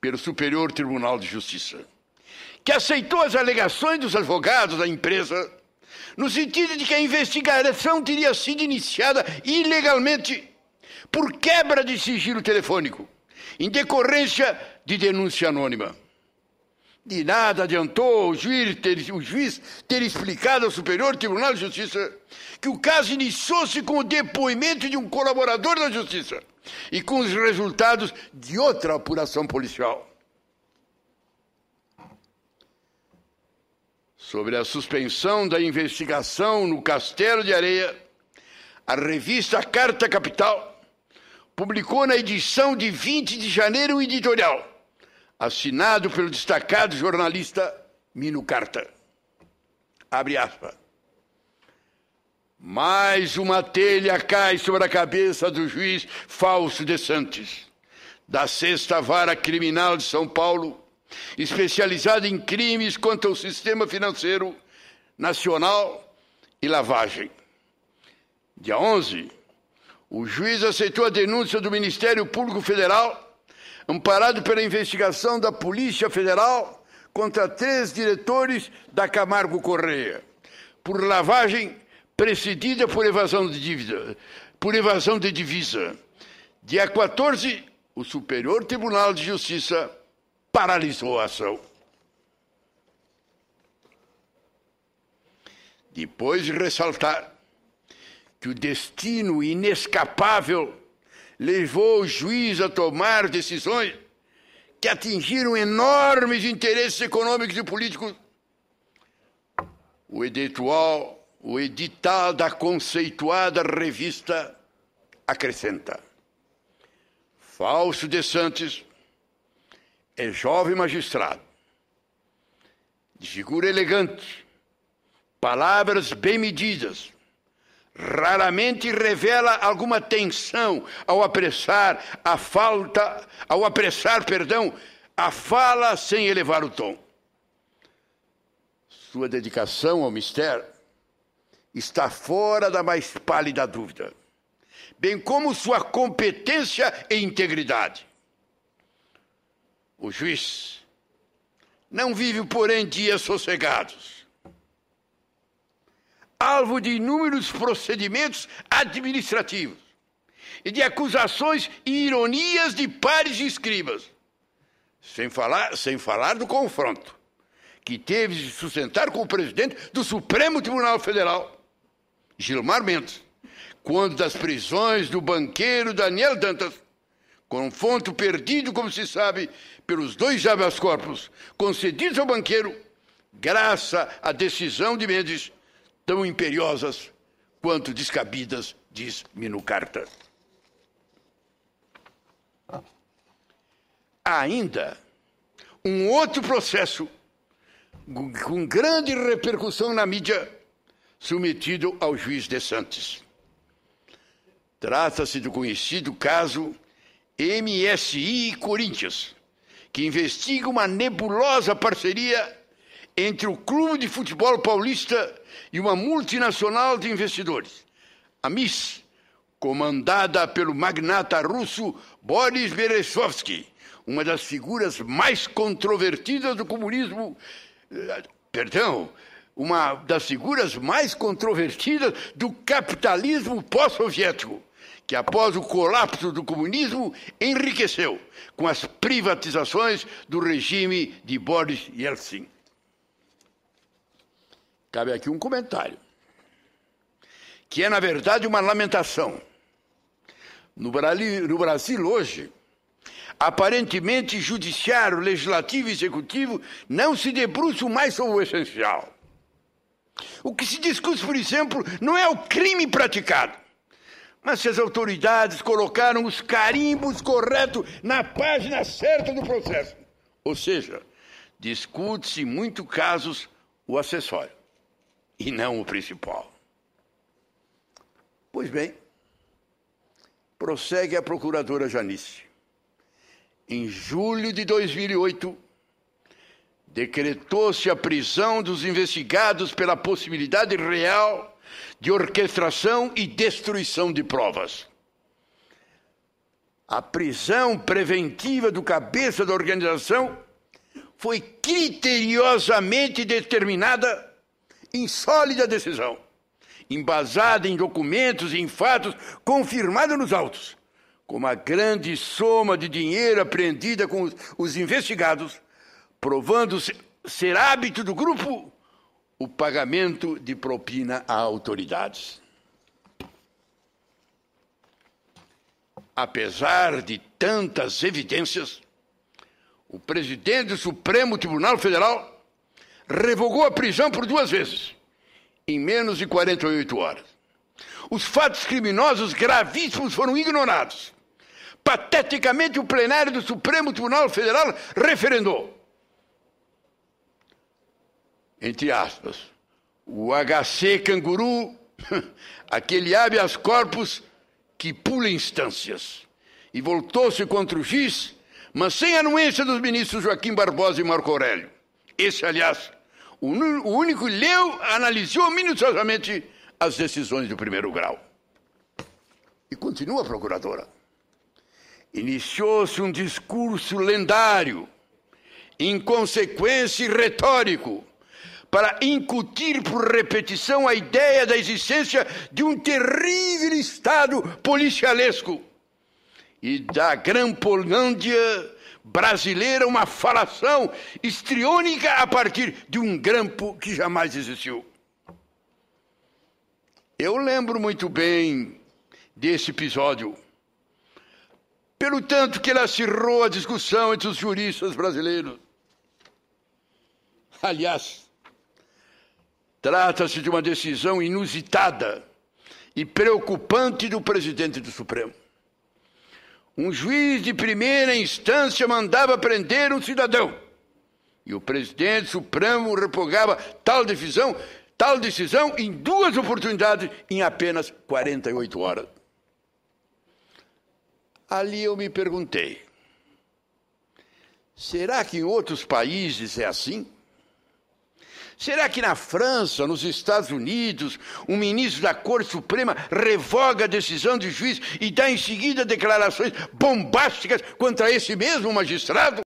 pelo Superior Tribunal de Justiça, que aceitou as alegações dos advogados da empresa, no sentido de que a investigação teria sido iniciada ilegalmente por quebra de sigilo telefônico, em decorrência de denúncia anônima. De nada adiantou o juiz ter explicado ao Superior Tribunal de Justiça que o caso iniciou-se com o depoimento de um colaborador da Justiça e com os resultados de outra apuração policial. Sobre a suspensão da investigação no Castelo de Areia, a revista Carta Capital publicou na edição de 20 de janeiro um editorial assinado pelo destacado jornalista Mino Carta. Abre aspas. Mais uma telha cai sobre a cabeça do juiz Fausto de Santos, da 6ª Vara Criminal de São Paulo, especializada em crimes contra o sistema financeiro nacional e lavagem. Dia 11, o juiz aceitou a denúncia do Ministério Público Federal, amparado pela investigação da Polícia Federal contra 3 diretores da Camargo Correia, por lavagem precedida por evasão de divisa. Dia 14, o Superior Tribunal de Justiça paralisou a ação. Depois de ressaltar que o destino inescapável levou o juiz a tomar decisões que atingiram enormes interesses econômicos e políticos, o edital da conceituada revista acrescenta: Fausto de Santos é jovem magistrado, de figura elegante, palavras bem medidas, raramente revela alguma tensão ao apressar a fala sem elevar o tom. Sua dedicação ao mistério está fora da mais pálida dúvida, bem como sua competência e integridade. O juiz não vive, porém, dias sossegados, alvo de inúmeros procedimentos administrativos e de acusações e ironias de pares e escribas, sem falar do confronto que teve de sustentar com o presidente do Supremo Tribunal Federal, Gilmar Mendes, quando das prisões do banqueiro Daniel Dantas, confronto perdido, como se sabe, pelos 2 habeas corpus concedidos ao banqueiro, graças à decisão de Mendes, tão imperiosas quanto descabidas, diz Mino Carta. Ainda um outro processo com grande repercussão na mídia, submetido ao juiz de Santos. Trata-se do conhecido caso MSI e Corinthians, que investiga uma nebulosa parceria entre o Clube de Futebol Paulista e uma multinacional de investidores, a MIS, comandada pelo magnata russo Boris Berezovsky, uma das figuras mais controvertidas do comunismo, uma das figuras mais controvertidas do capitalismo pós-soviético, que após o colapso do comunismo enriqueceu com as privatizações do regime de Boris Yeltsin. Cabe aqui um comentário, que é, na verdade, uma lamentação. No Brasil hoje, aparentemente, judiciário, legislativo e executivo não se debruçam mais sobre o essencial. O que se discute, por exemplo, não é o crime praticado, mas se as autoridades colocaram os carimbos corretos na página certa do processo. Ou seja, discute-se em muitos casos o acessório e não o principal. Pois bem, prossegue a procuradora Janice. Em julho de 2008, decretou-se a prisão dos investigados pela possibilidade real de orquestração e destruição de provas. A prisão preventiva do cabeça da organização foi criteriosamente determinada em sólida decisão, embasada em documentos e em fatos confirmados nos autos, como a grande soma de dinheiro apreendida com os investigados, provando ser hábito do grupo o pagamento de propina a autoridades. Apesar de tantas evidências, o presidente do Supremo Tribunal Federal revogou a prisão por 2 vezes, em menos de 48 horas. Os fatos criminosos gravíssimos foram ignorados. Pateticamente, o plenário do Supremo Tribunal Federal referendou, entre aspas, o HC Canguru, aquele habeas corpus que pula instâncias, e voltou-se contra o juiz, mas sem anuência dos ministros Joaquim Barbosa e Marco Aurélio. Esse, aliás, o único leu, analisou minuciosamente as decisões do primeiro grau. E continua a procuradora. Iniciou-se um discurso lendário, inconsequente e retórico, para incutir por repetição a ideia da existência de um terrível Estado policialesco e da Grampolândia brasileira uma falação histriônica a partir de um grampo que jamais existiu. Eu lembro muito bem desse episódio, pelo tanto que ele acirrou a discussão entre os juristas brasileiros. Aliás, trata-se de uma decisão inusitada e preocupante do presidente do Supremo. Um juiz de primeira instância mandava prender um cidadão e o presidente do Supremo revogava tal decisão em 2 oportunidades em apenas 48 horas. Ali eu me perguntei, será que em outros países é assim? Será que na França, nos Estados Unidos, um ministro da Corte Suprema revoga a decisão do juiz e dá em seguida declarações bombásticas contra esse mesmo magistrado?